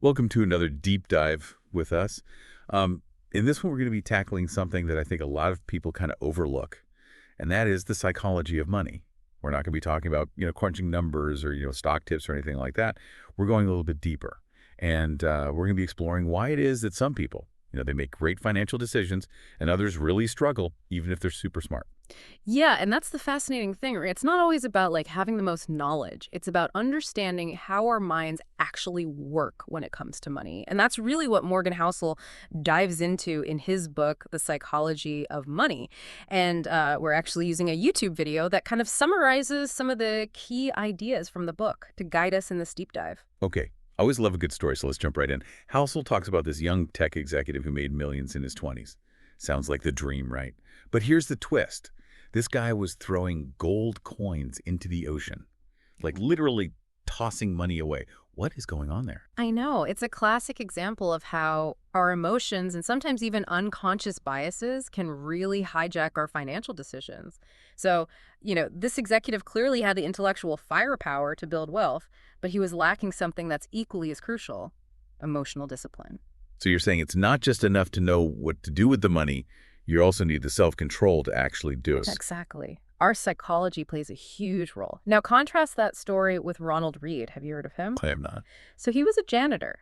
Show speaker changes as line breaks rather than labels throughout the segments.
Welcome to another deep dive with us. In this one, we're going to be tackling something that I think a lot of people kind of overlook, and that is the psychology of money. We're not going to be talking about, crunching numbers or, stock tips or anything like that. We're going a little bit deeper, and we're going to be exploring why it is that some people, they make great financial decisions and others really struggle, even if they're super smart.
Yeah, and that's the fascinating thing, right? It's not always about having the most knowledge. It's about understanding how our minds actually work when it comes to money. And that's really what Morgan Housel dives into in his book, The Psychology of Money. And we're actually using a YouTube video that kind of summarizes some of the key ideas from the book to guide us in this deep dive.
Okay. I always love a good story, so let's jump right in. Housel talks about this young tech executive who made millions in his 20s. Sounds like the dream, right? But here's the twist. This guy was throwing gold coins into the ocean, like literally tossing money away. What is going on there?
I know. It's a classic example of how our emotions and sometimes even unconscious biases can really hijack our financial decisions. So, this executive clearly had the intellectual firepower to build wealth, but he was lacking something that's equally as crucial: emotional discipline.
So you're saying it's not just enough to know what to do with the money, you also need the self-control to actually do it.
Exactly. Our psychology plays a huge role. Now, contrast that story with Ronald Read. Have you heard of him?
I am not.
So he was a janitor,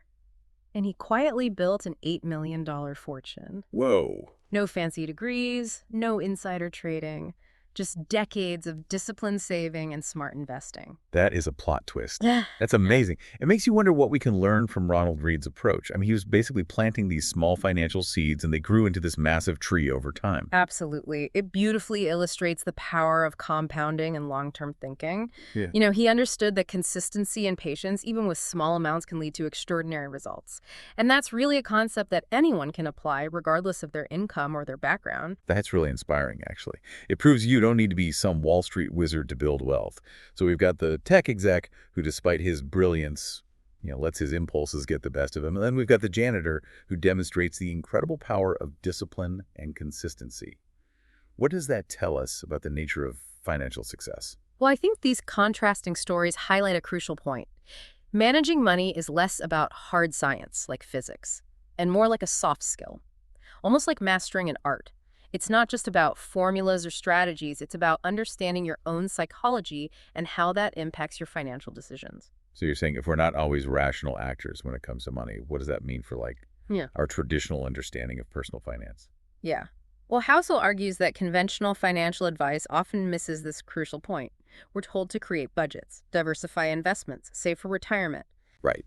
and he quietly built an $8 million fortune.
Whoa.
No fancy degrees, no insider trading, just decades of disciplined saving and smart investing.
That is a plot twist.
Yeah.
That's amazing. It makes you wonder what we can learn from Ronald Read's approach. I mean, he was basically planting these small financial seeds, and they grew into this massive tree over time.
Absolutely. It beautifully illustrates the power of compounding and long-term thinking.
Yeah.
He understood that consistency and patience, even with small amounts, can lead to extraordinary results. And that's really a concept that anyone can apply regardless of their income or their background.
That's really inspiring, actually. It proves you don't need to be some Wall Street wizard to build wealth. So we've got the tech exec who, despite his brilliance, lets his impulses get the best of him. And then we've got the janitor who demonstrates the incredible power of discipline and consistency. What does that tell us about the nature of financial success?
Well, I think these contrasting stories highlight a crucial point. Managing money is less about hard science, like physics, and more like a soft skill, almost like mastering an art. It's not just about formulas or strategies, it's about understanding your own psychology and how that impacts your financial decisions.
So you're saying if we're not always rational actors when it comes to money, what does that mean for
Yeah.
our traditional understanding of personal finance?
Yeah. Well, Housel argues that conventional financial advice often misses this crucial point. We're told to create budgets, diversify investments, save for retirement.
Right.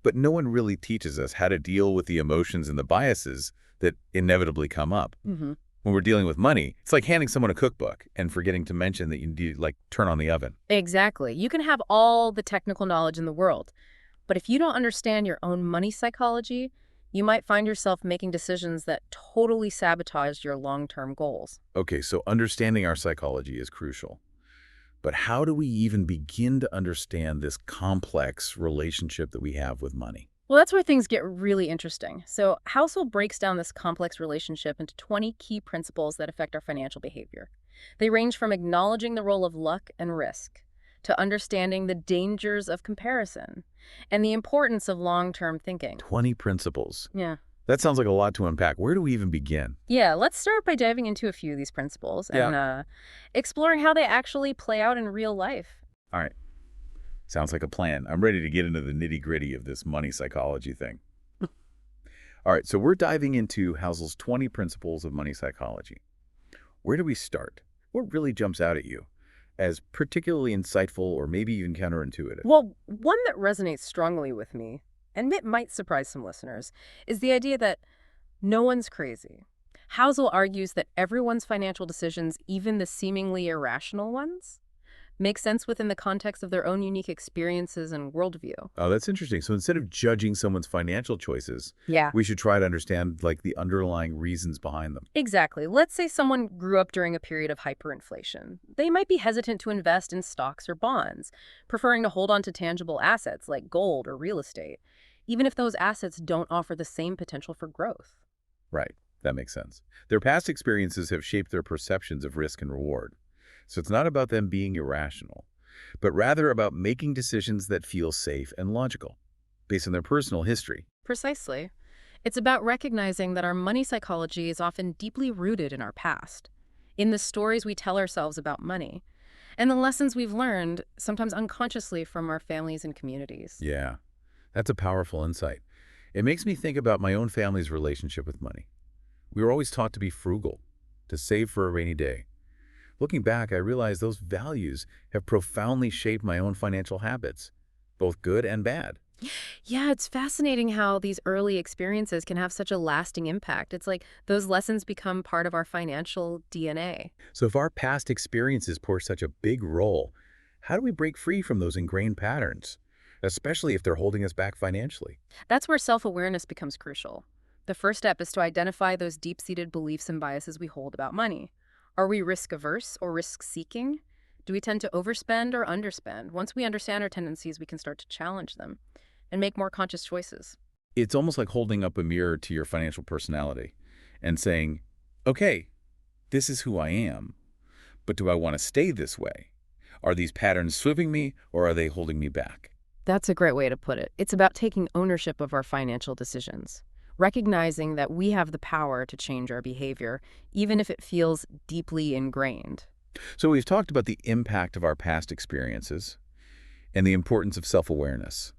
But no one really teaches us how to deal with the emotions and the biases that inevitably come up.
Hmm.
When we're dealing with money, it's like handing someone a cookbook and forgetting to mention that you need to, turn on the oven.
Exactly. You can have all the technical knowledge in the world, but if you don't understand your own money psychology, you might find yourself making decisions that totally sabotage your long-term goals.
Okay, so understanding our psychology is crucial. But how do we even begin to understand this complex relationship that we have with money?
Well, that's where things get really interesting. So, Housel breaks down this complex relationship into 20 key principles that affect our financial behavior. They range from acknowledging the role of luck and risk to understanding the dangers of comparison and the importance of long-term thinking.
20 principles.
Yeah.
That sounds like a lot to unpack. Where do we even begin?
Yeah, let's start by diving into a few of these principles and exploring how they actually play out in real life.
All right. Sounds like a plan. I'm ready to get into the nitty-gritty of this money psychology thing. All right, so we're diving into Housel's 20 principles of money psychology. Where do we start? What really jumps out at you as particularly insightful or maybe even counterintuitive?
Well, one that resonates strongly with me, and it might surprise some listeners, is the idea that no one's crazy. Housel argues that everyone's financial decisions, even the seemingly irrational ones, make sense within the context of their own unique experiences and worldview.
Oh, that's interesting. So instead of judging someone's financial choices,
Yeah.
we should try to understand the underlying reasons behind them.
Exactly. Let's say someone grew up during a period of hyperinflation. They might be hesitant to invest in stocks or bonds, preferring to hold on to tangible assets like gold or real estate, even if those assets don't offer the same potential for growth.
Right. That makes sense. Their past experiences have shaped their perceptions of risk and reward. So it's not about them being irrational, but rather about making decisions that feel safe and logical. based on their personal history.
Precisely. It's about recognizing that our money psychology is often deeply rooted in our past, in the stories we tell ourselves about money, and the lessons we've learned, sometimes unconsciously, from our families and communities.
Yeah, that's a powerful insight. It makes me think about my own family's relationship with money. We were always taught to be frugal, to save for a rainy day. Looking back, I realize those values have profoundly shaped my own financial habits, both good and bad.
Yeah, it's fascinating how these early experiences can have such a lasting impact. It's like those lessons become part of our financial DNA.
So if our past experiences play such a big role, how do we break free from those ingrained patterns, especially if they're holding us back financially?
That's where self-awareness becomes crucial. The first step is to identify those deep-seated beliefs and biases we hold about money. Are we risk-averse or risk-seeking? Do we tend to overspend or underspend? Once we understand our tendencies, we can start to challenge them and make more conscious choices.
It's almost like holding up a mirror to your financial personality and saying, okay, this is who I am, but do I want to stay this way? Are these patterns swimming me or are they holding me back?
That's a great way to put it. It's about taking ownership of our financial decisions, recognizing that we have the power to change our behavior, even if it feels deeply ingrained.
So we've talked about the impact of our past experiences and the importance of self-awareness.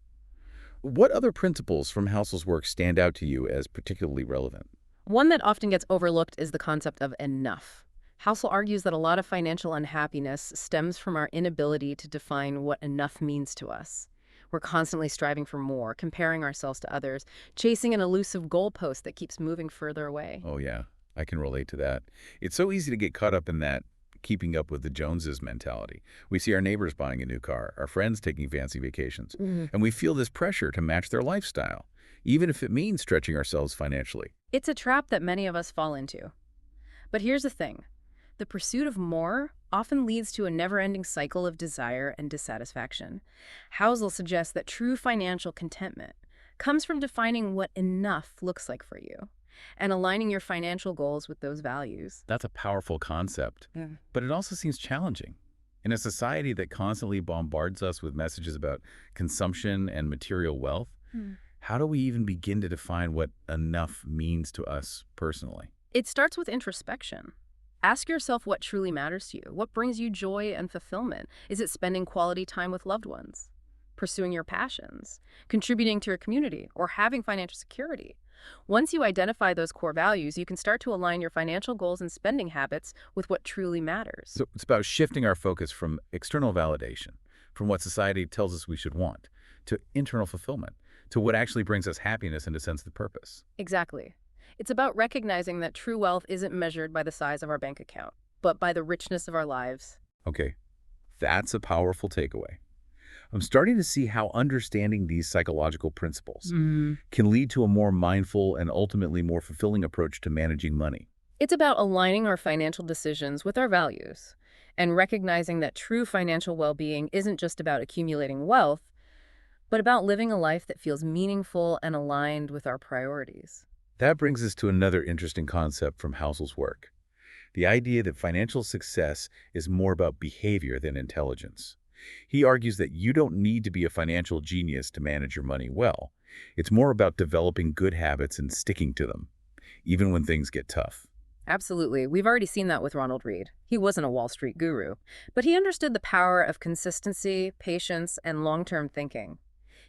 What other principles from Housel's work stand out to you as particularly relevant?
One that often gets overlooked is the concept of enough. Housel argues that a lot of financial unhappiness stems from our inability to define what enough means to us. We're constantly striving for more, comparing ourselves to others, chasing an elusive goalpost that keeps moving further away.
Oh yeah, I can relate to that. It's so easy to get caught up in that keeping up with the Joneses mentality. We see our neighbors buying a new car, our friends taking fancy vacations, and we feel this pressure to match their lifestyle, even if it means stretching ourselves financially.
It's a trap that many of us fall into. But here's the thing. The pursuit of more often leads to a never-ending cycle of desire and dissatisfaction. Housel suggests that true financial contentment comes from defining what enough looks like for you and aligning your financial goals with those values.
That's a powerful concept,
Yeah.
but it also seems challenging. In a society that constantly bombards us with messages about consumption and material wealth, how do we even begin to define what enough means to us personally?
It starts with introspection. Ask yourself what truly matters to you. What brings you joy and fulfillment? Is it spending quality time with loved ones, pursuing your passions, contributing to your community, or having financial security? Once you identify those core values, you can start to align your financial goals and spending habits with what truly matters.
So it's about shifting our focus from external validation, from what society tells us we should want, to internal fulfillment, to what actually brings us happiness and a sense of purpose.
Exactly. It's about recognizing that true wealth isn't measured by the size of our bank account, but by the richness of our lives.
Okay, that's a powerful takeaway. I'm starting to see how understanding these psychological principles can lead to a more mindful and ultimately more fulfilling approach to managing money.
It's about aligning our financial decisions with our values and recognizing that true financial well-being isn't just about accumulating wealth, but about living a life that feels meaningful and aligned with our priorities.
That brings us to another interesting concept from Housel's work, the idea that financial success is more about behavior than intelligence. He argues that you don't need to be a financial genius to manage your money well. It's more about developing good habits and sticking to them, even when things get tough.
Absolutely. We've already seen that with Ronald Read. He wasn't a Wall Street guru, but he understood the power of consistency, patience, and long-term thinking.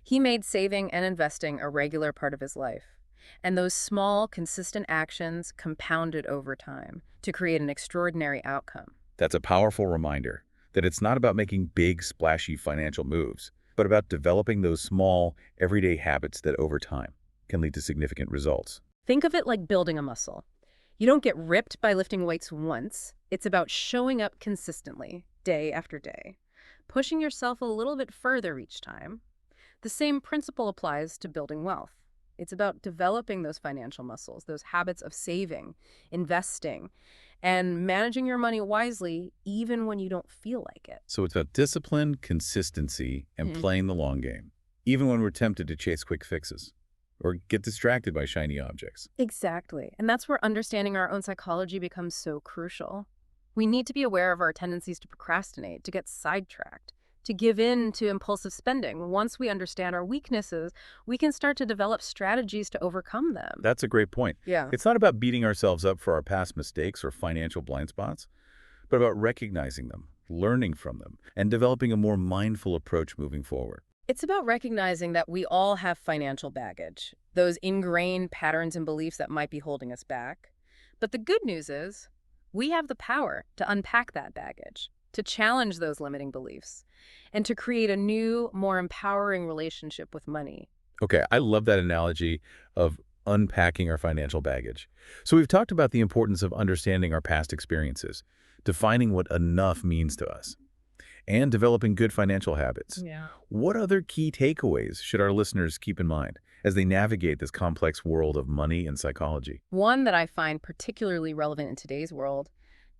He made saving and investing a regular part of his life. And those small, consistent actions compounded over time to create an extraordinary outcome.
That's a powerful reminder that it's not about making big, splashy financial moves, but about developing those small, everyday habits that over time can lead to significant results.
Think of it like building a muscle. You don't get ripped by lifting weights once. It's about showing up consistently, day after day, pushing yourself a little bit further each time. The same principle applies to building wealth. It's about developing those financial muscles, those habits of saving, investing, and managing your money wisely even when you don't feel like it.
So it's about discipline, consistency, and playing the long game, even when we're tempted to chase quick fixes or get distracted by shiny objects.
Exactly. And that's where understanding our own psychology becomes so crucial. We need to be aware of our tendencies to procrastinate, to get sidetracked, to give in to impulsive spending. Once we understand our weaknesses, we can start to develop strategies to overcome them.
That's a great point.
Yeah.
It's not about beating ourselves up for our past mistakes or financial blind spots, but about recognizing them, learning from them, and developing a more mindful approach moving forward.
It's about recognizing that we all have financial baggage, those ingrained patterns and beliefs that might be holding us back. But the good news is, we have the power to unpack that baggage, to challenge those limiting beliefs, and to create a new, more empowering relationship with money.
Okay, I love that analogy of unpacking our financial baggage. So we've talked about the importance of understanding our past experiences, defining what enough means to us, and developing good financial habits.
Yeah.
What other key takeaways should our listeners keep in mind as they navigate this complex world of money and psychology?
One that I find particularly relevant in today's world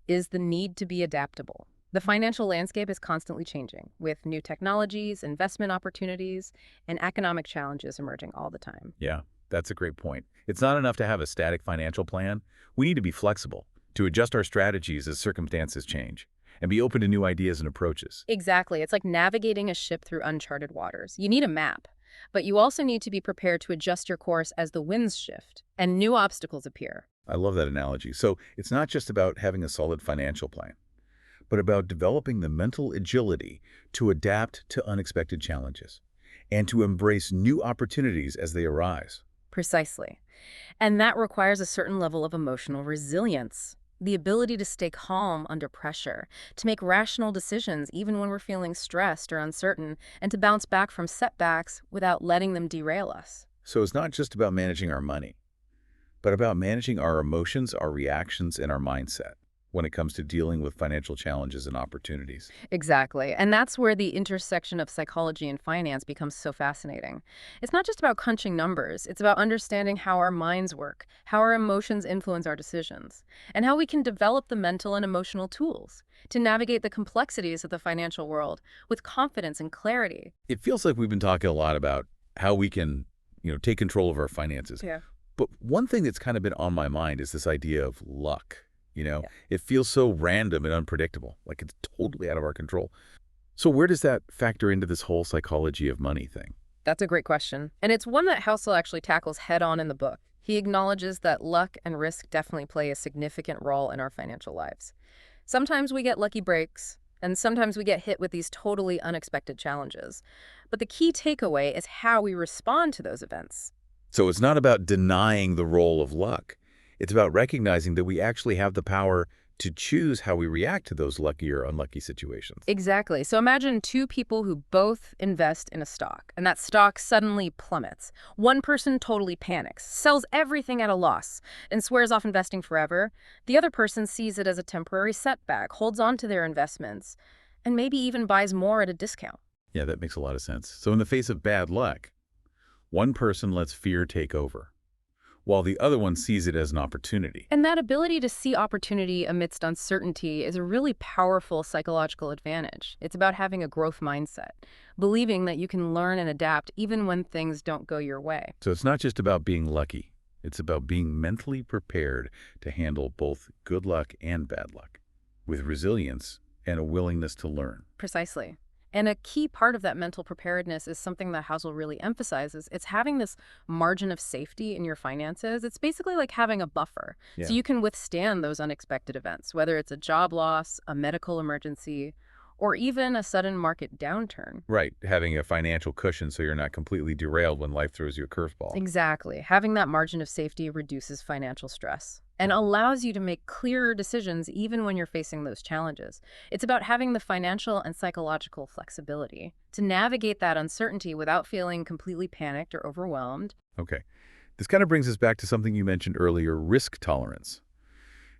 is the need to be adaptable. The financial landscape is constantly changing, with new technologies, investment opportunities, and economic challenges emerging all the time.
Yeah, that's a great point. It's not enough to have a static financial plan. We need to be flexible, to adjust our strategies as circumstances change, and be open to new ideas and approaches.
Exactly. It's like navigating a ship through uncharted waters. You need a map, but you also need to be prepared to adjust your course as the winds shift and new obstacles appear.
I love that analogy. So it's not just about having a solid financial plan, but about developing the mental agility to adapt to unexpected challenges and to embrace new opportunities as they arise.
Precisely. And that requires a certain level of emotional resilience. The ability to stay calm under pressure, to make rational decisions even when we're feeling stressed or uncertain, and to bounce back from setbacks without letting them derail us.
So it's not just about managing our money, but about managing our emotions, our reactions, and our mindset when it comes to dealing with financial challenges and opportunities.
Exactly. And that's where the intersection of psychology and finance becomes so fascinating. It's not just about crunching numbers. It's about understanding how our minds work, how our emotions influence our decisions, and how we can develop the mental and emotional tools to navigate the complexities of the financial world with confidence and clarity.
It feels like we've been talking a lot about how we can, take control of our finances.
Yeah.
But one thing that's kind of been on my mind is this idea of luck. It feels so random and unpredictable, like it's totally out of our control. So where does that factor into this whole psychology of money thing?
That's a great question. And it's one that Housel actually tackles head on in the book. He acknowledges that luck and risk definitely play a significant role in our financial lives. Sometimes we get lucky breaks, and sometimes we get hit with these totally unexpected challenges. But the key takeaway is how we respond to those events.
So it's not about denying the role of luck. It's about recognizing that we actually have the power to choose how we react to those lucky or unlucky situations.
Exactly. So imagine two people who both invest in a stock, and that stock suddenly plummets. One person totally panics, sells everything at a loss, and swears off investing forever. The other person sees it as a temporary setback, holds on to their investments, and maybe even buys more at a discount.
Yeah, that makes a lot of sense. So in the face of bad luck, one person lets fear take over, while the other one sees it as an opportunity.
And that ability to see opportunity amidst uncertainty is a really powerful psychological advantage. It's about having a growth mindset, believing that you can learn and adapt even when things don't go your way.
So it's not just about being lucky. It's about being mentally prepared to handle both good luck and bad luck, with resilience and a willingness to learn.
Precisely. And a key part of that mental preparedness is something that Housel really emphasizes. It's having this margin of safety in your finances. It's basically like having a buffer.
Yeah.
So you can withstand those unexpected events, whether it's a job loss, a medical emergency, or even a sudden market downturn.
Right, having a financial cushion so you're not completely derailed when life throws you a curveball.
Exactly. Having that margin of safety reduces financial stress and allows you to make clearer decisions even when you're facing those challenges. It's about having the financial and psychological flexibility to navigate that uncertainty without feeling completely panicked or overwhelmed.
Okay, this kind of brings us back to something you mentioned earlier, risk tolerance.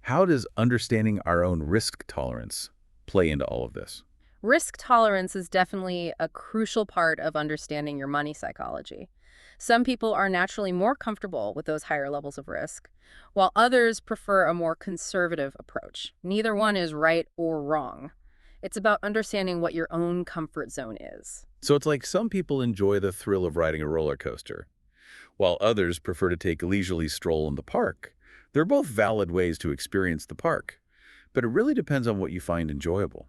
How does understanding our own risk tolerance play into all of this?
Risk tolerance is definitely a crucial part of understanding your money psychology. Some people are naturally more comfortable with those higher levels of risk, while others prefer a more conservative approach. Neither one is right or wrong. It's about understanding what your own comfort zone is.
So it's like some people enjoy the thrill of riding a roller coaster, while others prefer to take a leisurely stroll in the park. They're both valid ways to experience the park, but it really depends on what you find enjoyable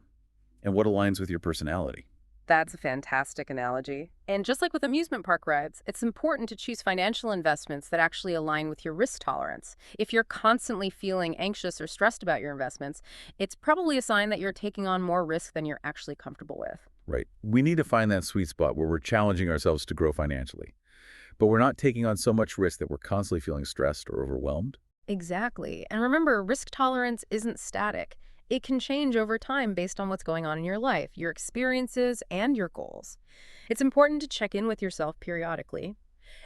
and what aligns with your personality.
That's a fantastic analogy. And just like with amusement park rides, it's important to choose financial investments that actually align with your risk tolerance. If you're constantly feeling anxious or stressed about your investments, it's probably a sign that you're taking on more risk than you're actually comfortable with.
Right. We need to find that sweet spot where we're challenging ourselves to grow financially, but we're not taking on so much risk that we're constantly feeling stressed or overwhelmed.
Exactly. And remember, risk tolerance isn't static. It can change over time based on what's going on in your life, your experiences, and your goals. It's important to check in with yourself periodically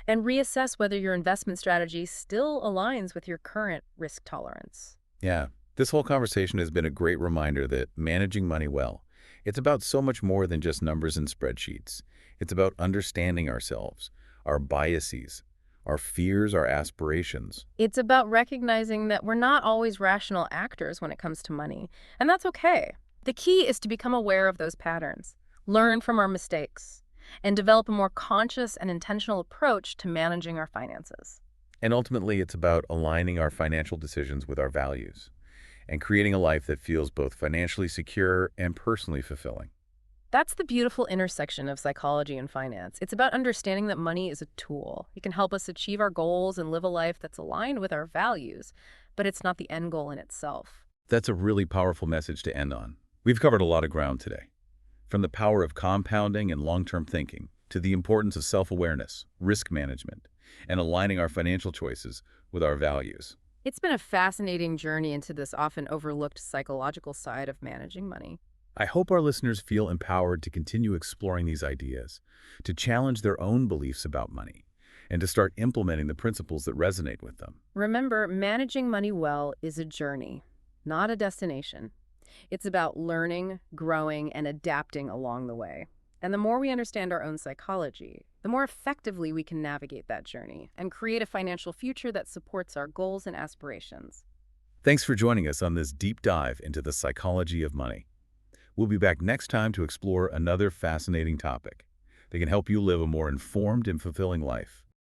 and reassess whether your investment strategy still aligns with your current risk tolerance.
Yeah, this whole conversation has been a great reminder that managing money well, it's about so much more than just numbers and spreadsheets. It's about understanding ourselves, our biases, our fears, our aspirations.
It's about recognizing that we're not always rational actors when it comes to money, and that's okay. The key is to become aware of those patterns, learn from our mistakes, and develop a more conscious and intentional approach to managing our finances.
And ultimately, it's about aligning our financial decisions with our values and creating a life that feels both financially secure and personally fulfilling.
That's the beautiful intersection of psychology and finance. It's about understanding that money is a tool. It can help us achieve our goals and live a life that's aligned with our values, but it's not the end goal in itself.
That's a really powerful message to end on. We've covered a lot of ground today, from the power of compounding and long-term thinking to the importance of self-awareness, risk management, and aligning our financial choices with our values.
It's been a fascinating journey into this often overlooked psychological side of managing money.
I hope our listeners feel empowered to continue exploring these ideas, to challenge their own beliefs about money, and to start implementing the principles that resonate with them.
Remember, managing money well is a journey, not a destination. It's about learning, growing, and adapting along the way. And the more we understand our own psychology, the more effectively we can navigate that journey and create a financial future that supports our goals and aspirations.
Thanks for joining us on this deep dive into the psychology of money. We'll be back next time to explore another fascinating topic that can help you live a more informed and fulfilling life.